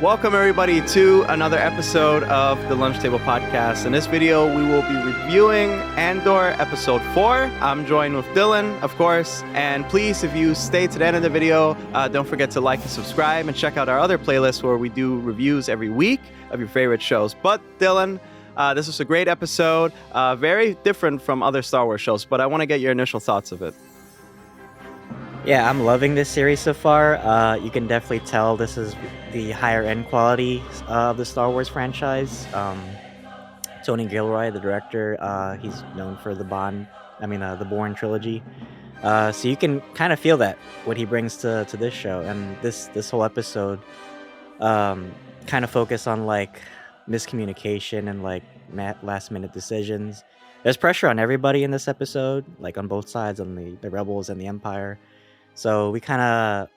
Welcome, everybody, to another episode of the Lunch Table Podcast. In this video, we will be reviewing Andor Episode 4. I'm joined with Dylan, of course. And please, if you stay to the end of the video, don't forget to like and subscribe and check out our other playlists where we do reviews every week of your favorite shows. But, Dylan, this was a great episode. Very different from other Star Wars shows, but I want to get your initial thoughts of it. Yeah, I'm loving this series so far. You can definitely tell this is the higher end quality of the Star Wars franchise. Tony Gilroy, the director, he's known for the the Bourne trilogy. So you can kind of feel that what he brings to this show, and this whole episode kind of focus on like miscommunication and like last minute decisions. There's pressure on everybody in this episode, like on both sides, on the rebels and the Empire. So we kind of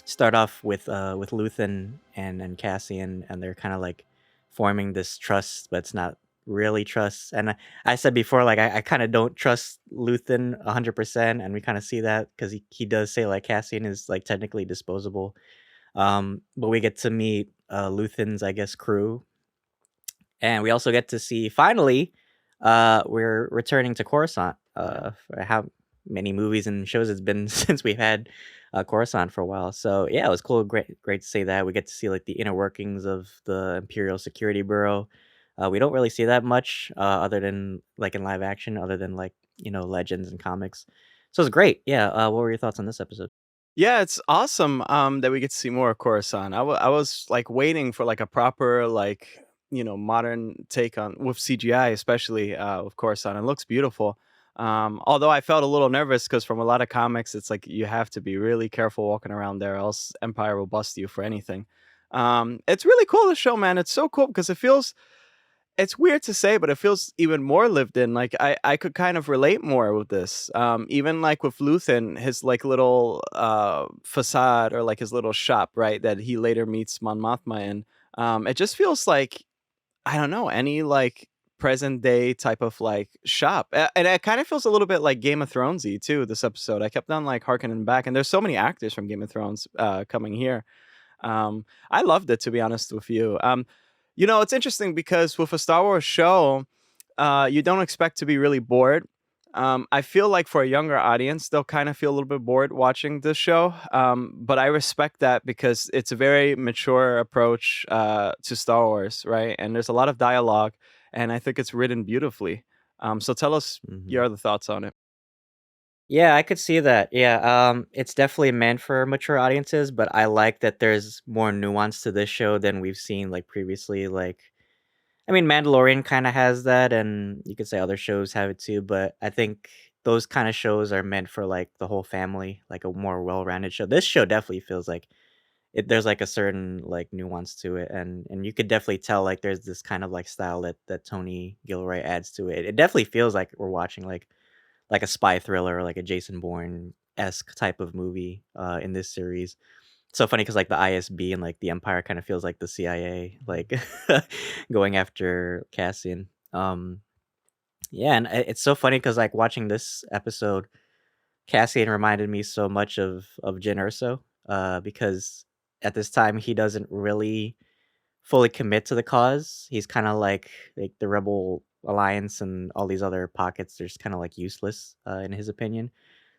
start off with Luthen and Cassian, and they're kind of like forming this trust, but it's not really trust. And I said before, like I kind of don't trust Luthen 100%, and we kind of see that because he does say like Cassian is like technically disposable. But we get to meet Luthen's, I guess, crew, and we also get to see finally we're returning to Coruscant. For how many movies and shows it's been since we've had Coruscant for a while. So yeah, it was cool. Great to see that. We get to see like the inner workings of the Imperial Security Bureau. We don't really see that much other than like in live action, other than like, legends and comics. So it's great. Yeah. What were your thoughts on this episode? Yeah, it's awesome that we get to see more of Coruscant. I was like waiting for like a proper modern take on with CGI, especially with Coruscant. It looks beautiful. Although I felt a little nervous because from a lot of comics, it's like you have to be really careful walking around there, else Empire will bust you for anything. It's really cool, the show, man. It's so cool because it's weird to say, but it feels even more lived in. Like I could kind of relate more with this. Even like with Luthen, his like little facade or like his little shop, right, that he later meets Mon Mothma in. It just feels like, I don't know, any like present day type of like shop. And it kind of feels a little bit like Game of Thronesy too, this episode. I kept on like harkening back, and there's so many actors from Game of Thrones coming here. I loved it, to be honest with you. It's interesting because with a Star Wars show, you don't expect to be really bored. I feel like for a younger audience, they'll kind of feel a little bit bored watching this show. But I respect that because it's a very mature approach to Star Wars, right? And there's a lot of dialogue, and I think it's written beautifully. So tell us your other thoughts on it. Yeah, I could see that. Yeah, it's definitely meant for mature audiences, but I like that there's more nuance to this show than we've seen like previously. Like, I mean, Mandalorian kind of has that, and you could say other shows have it too. But I think those kind of shows are meant for like the whole family, like a more well-rounded show. This show definitely feels like there's like a certain like nuance to it, and you could definitely tell like there's this kind of like style that Tony Gilroy adds to it. It definitely feels like we're watching like a spy thriller or like a Jason Bourne-esque type of movie in this series. So funny because like the ISB and like the Empire kind of feels like the CIA, like going after Cassian. Yeah, and it's so funny because like watching this episode, Cassian reminded me so much of Jyn Erso, because at this time he doesn't really fully commit to the cause. He's kind of like the Rebel Alliance and all these other pockets. They're just kind of like useless in his opinion.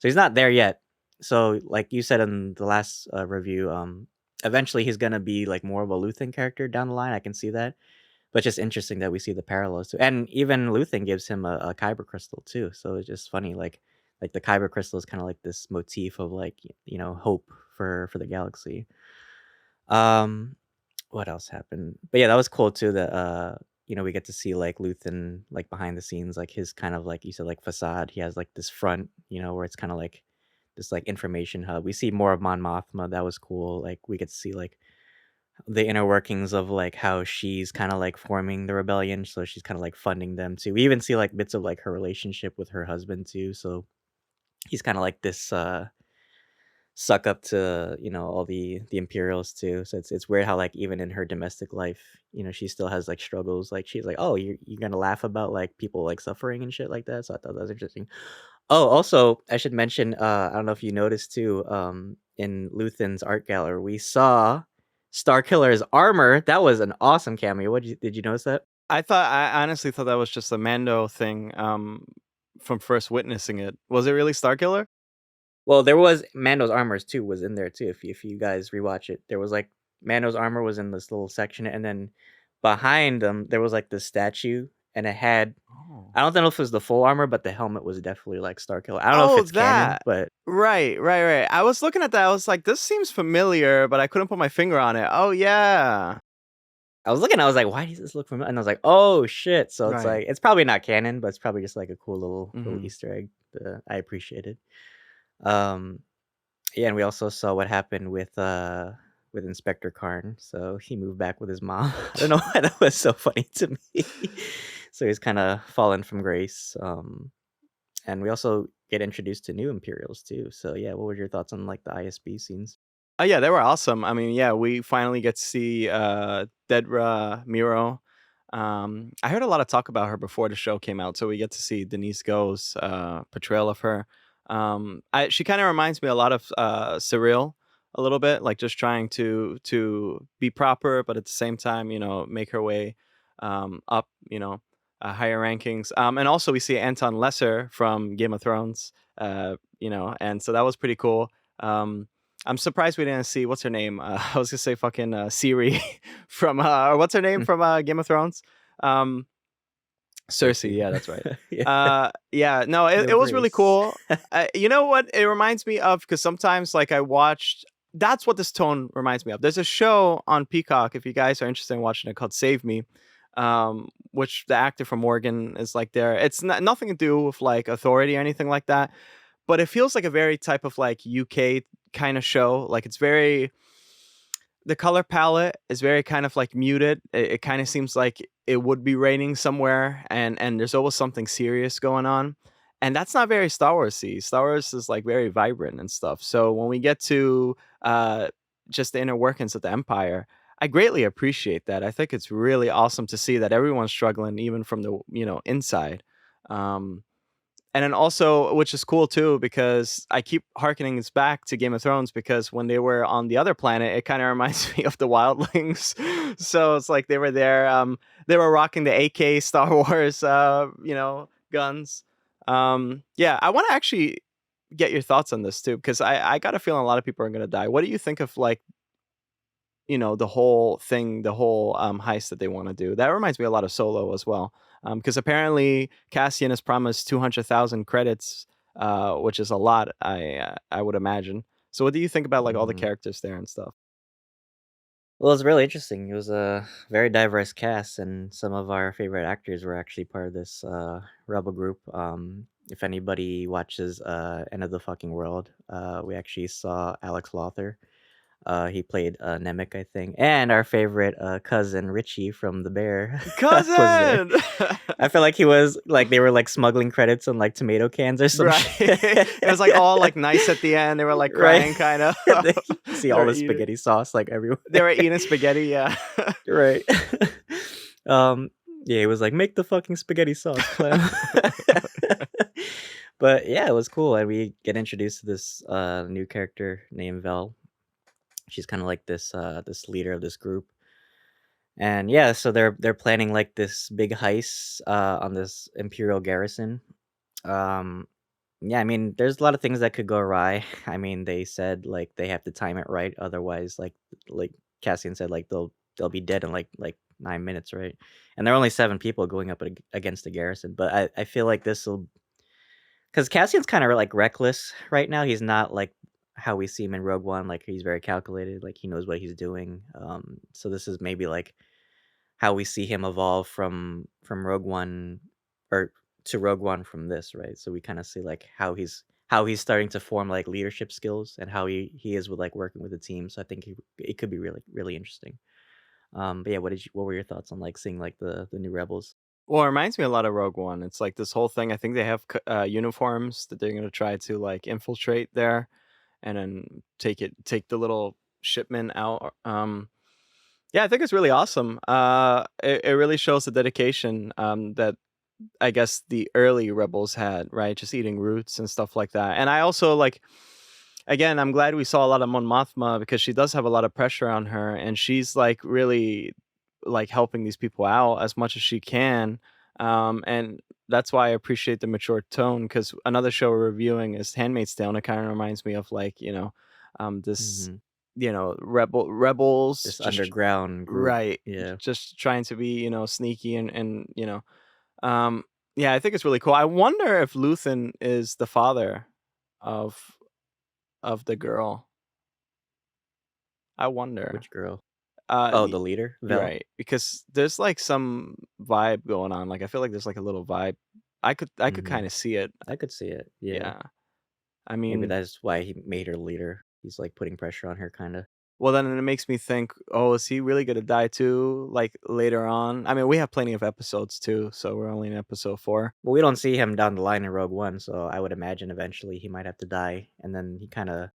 So he's not there yet. So like you said in the last review, eventually he's gonna be like more of a Luthen character down the line. I can see that. But it's just interesting that we see the parallels too. And even Luthen gives him a kyber crystal too. So it's just funny, like the kyber crystal is kind of like this motif of like hope for the galaxy. Um, what else happened? But yeah, that was cool too. That we get to see like Luthen like behind the scenes, like his kind of like you said like facade. He has like this front, where it's kind of like this like information hub. We see more of Mon Mothma. That was cool. Like we get to see like the inner workings of like how she's kind of like forming the rebellion. So she's kind of like funding them too. We even see like bits of like her relationship with her husband too. So he's kind of like this suck up to all the Imperials too. So it's weird how like even in her domestic life, she still has like struggles. Like she's like, oh, you're gonna laugh about like people like suffering and shit like that. So I thought that was interesting. Oh, also I should mention, I don't know if you noticed too, in Luthen's art gallery we saw Starkiller's armor. That was an awesome cameo. Did you notice that? I honestly thought that was just a Mando thing, from first witnessing it. Was it really Starkiller? Well, there was Mando's armors too was in there too. If you guys rewatch it, there was like Mando's armor was in this little section, and then behind them there was like this statue, and it had Oh. I don't know if it was the full armor, but the helmet was definitely like Starkiller. I don't know if Oh, it's canon, that. but Right. I was looking at that, I was like, "This seems familiar," but I couldn't put my finger on it. Oh, yeah. I was looking, I was like, "Why does this look familiar?" And I was like, "Oh shit!" So it's Right. like it's probably not canon, but it's probably just like a cool little Mhm. Easter egg that I appreciated. Um, yeah, and we also saw what happened with Inspector Karn. So he moved back with his mom. I don't know why that was so funny to me. So he's kind of fallen from grace. And we also get introduced to new Imperials too. So yeah, what were your thoughts on like the ISB scenes? Oh, yeah, they were awesome. I mean, yeah, we finally get to see, Dedra Miro. I heard a lot of talk about her before the show came out, so we get to see Denise Go's, portrayal of her. She kinda reminds me a lot of, Surreal a little bit, like, just trying to be proper, but at the same time, make her way, up, higher rankings. And also we see Anton Lesser from Game of Thrones, and so that was pretty cool. Um I'm surprised we didn't see what's her name. I was gonna say fucking Siri from or what's her name Mm, from Game of Thrones? Um, Cersei. Cersei. Yeah, that's right. Yeah. Yeah, no, it No was really brace. cool. You know what? It reminds me of because sometimes like I watched. That's what this tone reminds me of. There's a show on Peacock if you guys are interested in watching it called Save Me, which the actor from Morgan is like there. It's nothing to do with like authority or anything like that, but it feels like a very type of like UK kind of show. Like it's very the color palette is very kind of like muted. It kind of seems like it would be raining somewhere, and there's always something serious going on, and that's not very Star Wars-y. Star Wars is like very vibrant and stuff. So when we get to uh, just the inner workings of the Empire, I greatly appreciate that. I think it's really awesome to see that everyone's struggling, even from the inside. Um, and then also, which is cool too, because I keep harkening this back to Game of Thrones because when they were on the other planet, it kind of reminds me of the Wildlings. So it's like they were there. They were rocking the AK Star Wars, guns. Yeah, I want to actually get your thoughts on this too, because I got a feeling a lot of people are going to die. What do you think of like the whole thing, the whole heist that they want to do? That reminds me a lot of Solo as well, because apparently Cassian has promised 200,000 credits, which is a lot. I would imagine. So, what do you think about like all the Mhm. characters there and stuff? Well, it's really interesting. It was a very diverse cast, and some of our favorite actors were actually part of this rebel group. If anybody watches End of the Fucking World, we actually saw Alex Lothar. He played Nemec, I think, and our favorite cousin Richie from The Bear was there. Cousin. I feel like he was like they were like smuggling credits on like tomato cans or some Right. shit. It was like all like nice at the end. They were like Right. crying, kind of. You see they all were the eating. spaghetti sauce like everywhere. They were eating spaghetti. Yeah. Right. Um, yeah, he was like, "Make the fucking spaghetti sauce, Clem." But yeah, it was cool, and we get introduced to this new character named Vel. She's kind of like this leader of this group, and yeah, so they're planning like this big heist on this Imperial garrison. Um, yeah, I mean, there's a lot of things that could go awry. I mean, they said like they have to time it right, otherwise, like Cassian said, like they'll be dead in like 9 minutes, right? And there are only 7 people going up against the garrison. But I feel like this will because Cassian's kind of like reckless right now. He's not like how we see him in Rogue One. Like he's very calculated. Like he knows what he's doing. So this is maybe like how we see him evolve from Rogue One or to Rogue One from this, right? So we kind of see like how he's starting to form like leadership skills and how he is with like working with the team. So I think it could be really interesting. But yeah, what were your thoughts on like seeing like the new rebels? Well, it reminds me a lot of Rogue One. It's like this whole thing. I think they have uniforms that they're gonna try to like infiltrate there, and then take the little shipment out. Yeah, I think it's really awesome. It really shows the dedication that I guess the early rebels had, right? Just eating roots and stuff like that. And I also like again, I'm glad we saw a lot of Mon Mothma because she does have a lot of pressure on her, and she's like really like helping these people out as much as she can. And that's why I appreciate the mature tone because another show we're reviewing is Handmaid's Tale, and it kind of reminds me of like this Mhm. rebels This just underground group. right Yeah. just trying to be sneaky and um yeah, I think it's really cool. I wonder if Luthen is the father of the girl. I wonder. Which girl? Oh, Y the leader? You're Vel? right, because there's, like, some vibe going on, like, I feel like there's, like, a little vibe. I could Mhm. kinda see it, I could see it, yeah. yeah. I Maybe mean, that's why he made her leader. He's, like, putting pressure on her kinda. well, then it makes me think, "Oh, is he really gonna die too, like, later on?" I mean, we have plenty of episodes too, so we're only in episode 4. Well, we don't see him down the line in Rogue One, so I would imagine eventually he might have to die, and then he kinda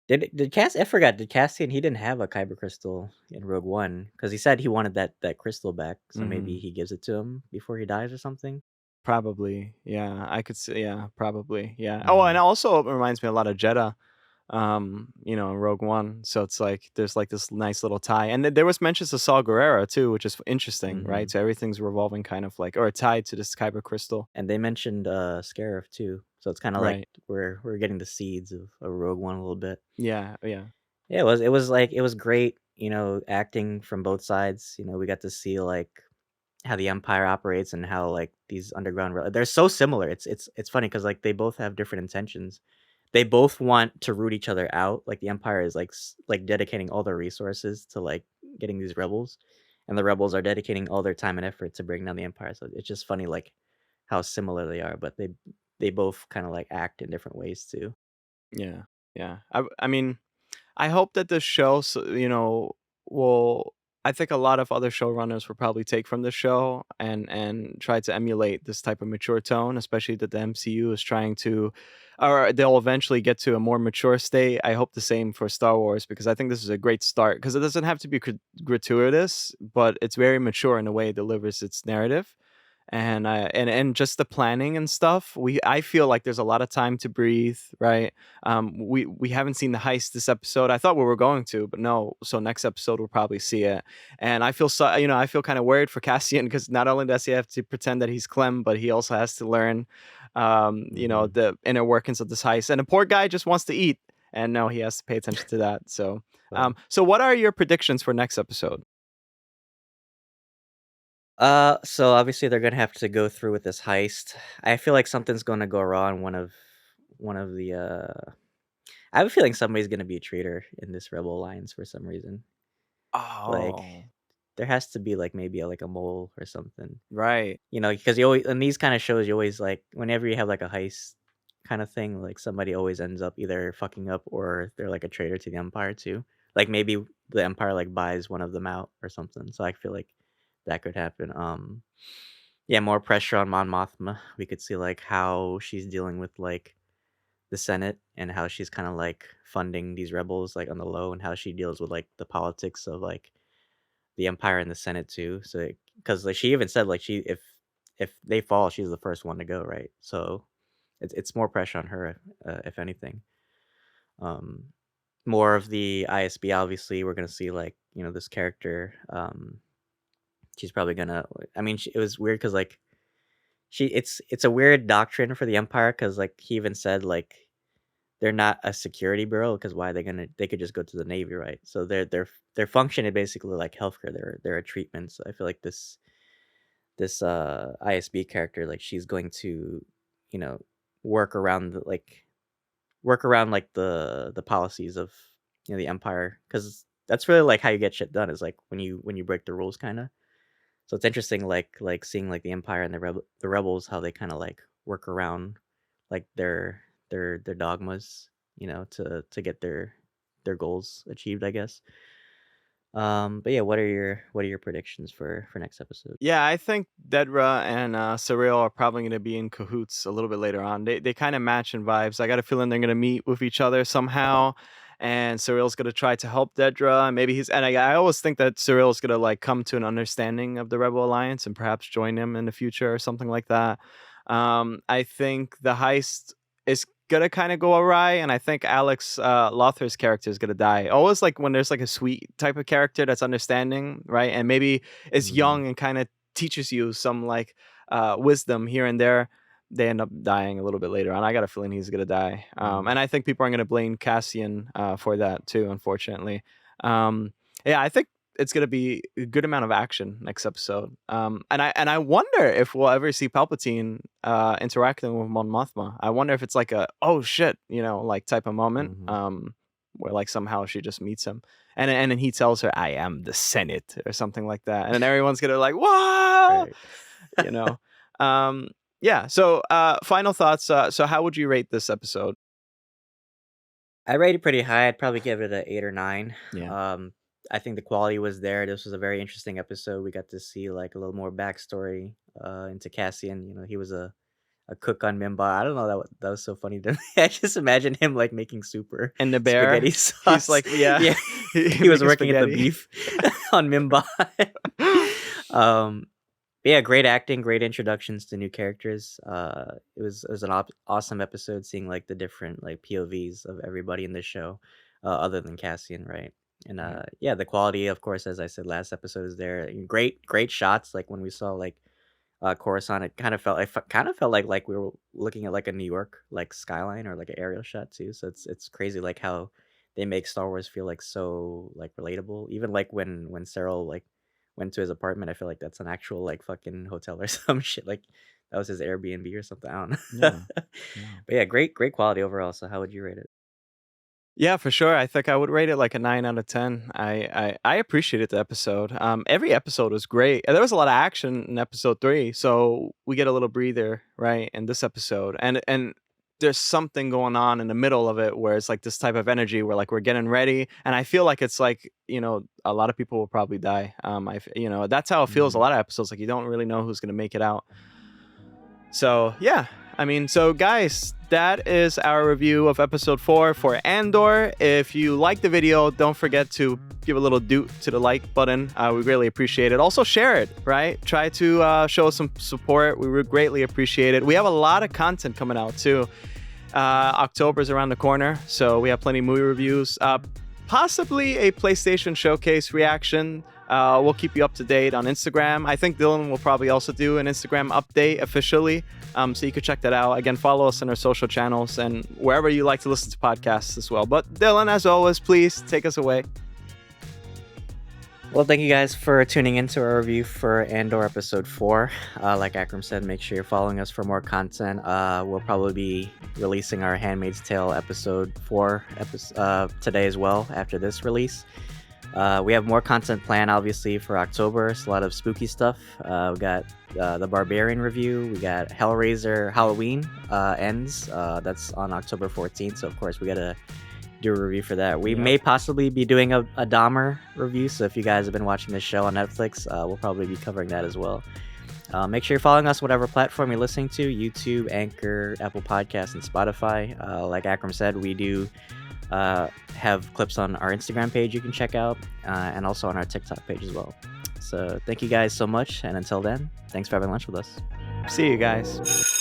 did Cass I forgot, did Cassian he didn't have a kyber crystal in Rogue One because he said he wanted that crystal back, so maybe Mhm. he gives it to him before he dies or something? Probably, yeah, I could see, yeah, probably, yeah. Oh, and Mhm. also it reminds me a lot of Jedha, in Rogue One. So it's like there's like this nice little tie, and there was mentions of Saw Gerrera too, which is interesting, right? Mhm. So everything's revolving kind of like or tied to this kyber crystal, And they mentioned, Scarif too, so it's kinda like right? we're getting the seeds of Rogue One a little bit. Yeah, yeah, Yeah, it was, like it was great, acting from both sides, we got to see, like, how the Empire operates and how, like, these underground they're so similar, it's funny because like, they both have different intentions. They both want to root each other out, like, the Empire is, like, dedicating all their resources to, like, getting these rebels, and the rebels are dedicating all their time and effort to bring down the Empire, so it's just funny, like, how similar they are, but they both kinda, like, act in different ways too. yeah, yeah. I mean, I hope that this show, will. I think a lot of other showrunners will probably take from this show and try to emulate this type of mature tone, especially that the MCU is trying to, or they'll eventually get to a more mature state. I hope the same for Star Wars because I think this is a great start because it doesn't have to be gratuitous, but it's very mature in the way it delivers its narrative and just the planning and stuff. I feel like there's a lot of time to breathe, right? We haven't seen the heist this episode. I thought we were going to, but no. So next episode we'll probably see it. And I feel so, I feel kind of worried for Cassian because not only does he have to pretend that he's Clem, but he also has to learn, Mhm. the inner workings of this heist. And the poor guy just wants to eat, and no, he has to pay attention to that. So, Well, so what are your predictions for next episode? so obviously they're gonna have to go through with this heist. I feel like something's gonna go wrong. One of the I have a feeling somebody's gonna be a traitor in this rebel alliance for some reason. Like Oh, there has to be like maybe like a mole or something. right. Because you always in these kind of shows you always like whenever you have like a heist kind of thing, like somebody always ends up either fucking up or they're like a traitor to the empire too. Like maybe the empire like buys one of them out or something. So I feel like that could happen. Yeah, more pressure on Mon Mothma. We could see like how she's dealing with like the Senate and how she's kind of like funding these rebels like on the low and how she deals with like the politics of like the Empire and the Senate too. So because like she even said like she if they fall, she's the first one to go, right? So it's more pressure on her, if anything. Um, more of the ISB. Obviously, we're gonna see like this character. She's probably gonna. I mean, it was weird because like it's a weird doctrine for the Empire because like he even said like they're not a security bureau because why are they could just go to the Navy, right? So their function is basically like healthcare. They're a treatment. So I feel like this ISB character, like she's going to, you know, work around like the policies of the Empire because that's really like how you get shit done is like when you break the rules kind of. So it's interesting like seeing like the Empire and the rebels how they kind of like work around like their dogmas, to get their goals achieved, I guess. But yeah, what are your predictions for next episode? Yeah, I think Dedra and Surreal are probably going to be in cahoots a little bit later on. They kind of match in vibes. I got a feeling they're going to meet with each other somehow, and Surreal's going to try to help Dedra. And maybe he's and I always think that Surreal's going to like come to an understanding of the Rebel Alliance and perhaps join him in the future or something like that. I think the heist is. gonna kind of go awry, and I think Alex Lothar's character is gonna die. Always like when there's like a sweet type of character that's understanding, right, and maybe is Mhm. young and kind of teaches you some like wisdom here and there. They end up dying a little bit later on. I got a feeling he's gonna die, Mhm. and I think people are gonna blame Cassian for that too. Unfortunately, um, yeah, I think it's gonna be a good amount of action next episode. And I wonder if we'll ever see Palpatine interacting with Mon Mothma. I wonder if it's like a oh shit, like type of moment, Mhm. where like somehow she just meets him, and then he tells her, "I am the Senate" or something like that, and then everyone's gonna like, "Wow," Right. you know. Um, yeah. So, final thoughts. So, how would you rate this episode? I rate it pretty high. I'd probably give it a 8 or 9. Yeah. Um, I think the quality was there. This was a very interesting episode. We got to see like a little more backstory into Cassian. He was a cook on Mimba. I don't know that was so funny to me. I just imagine him like making super And the spaghetti bear, he's sauce. like, yeah, Yeah, he was making working at the spaghetti. beef on Mimba. um, yeah, great acting, great introductions to new characters. It was an awesome episode seeing like the different like POVs of everybody in this show, other than Cassian, right? And Right. yeah, the quality, of course, as I said last episode, is there. And great shots. Like when we saw like Coruscant, it kind of felt like we were looking at like a New York like skyline or like an aerial shot too. So it's crazy like how they make Star Wars feel like so like relatable. Even like when Cyril like went to his apartment, I feel like that's an actual like fucking hotel or some shit. Like that was his Airbnb or something. I don't know. Yeah. Yeah. But yeah, great quality overall. So how would you rate it? Yeah, for sure. I think I would rate it like a 9 out of 10. I appreciated the episode. Every episode was great. And there was a lot of action in episode 3, so we get a little breather, right, in this episode. And there's something going on in the middle of it where it's like this type of energy where like we're getting ready, and I feel like it's like a lot of people will probably die. That's how it feels. A Mhm. lot of episodes like you don't really know who's gonna make it out. So, yeah. So guys, that is our review of episode 4 for Andor. If you like the video, don't forget to give a little doot to the like button. We greatly appreciate it. Also, share it, right? Try to show us some support. We would greatly appreciate it. We have a lot of content coming out, too. October's around the corner, so we have plenty of movie reviews. Possibly a PlayStation Showcase reaction. We'll keep you up to date on Instagram. I think Dylan will probably also do an Instagram update officially, so you can check that out. Again, follow us on our social channels and wherever you like to listen to podcasts as well. But Dylan, as always, please take us away. Well, thank you guys for tuning into our review for Andor episode 4. Like Akram said, make sure you're following us for more content. We'll probably be releasing our Handmaid's Tale episode 4 today as well after this release. We have more content planned, obviously, for October. It's a lot of spooky stuff. We got the Barbarian review. We got Hellraiser Halloween ends. That's on October 14th. So, of course, we got to do a review for that. We Yep. may possibly be doing a Dahmer review. So, if you guys have been watching this show on Netflix, we'll probably be covering that as well. Make sure you're following us whatever platform you're listening to: YouTube, Anchor, Apple Podcasts, and Spotify. Like Akram said, we do have clips on our Instagram page you can check out, and also on our TikTok page as well. So thank you guys so much, and until then, thanks for having lunch with us. See you guys.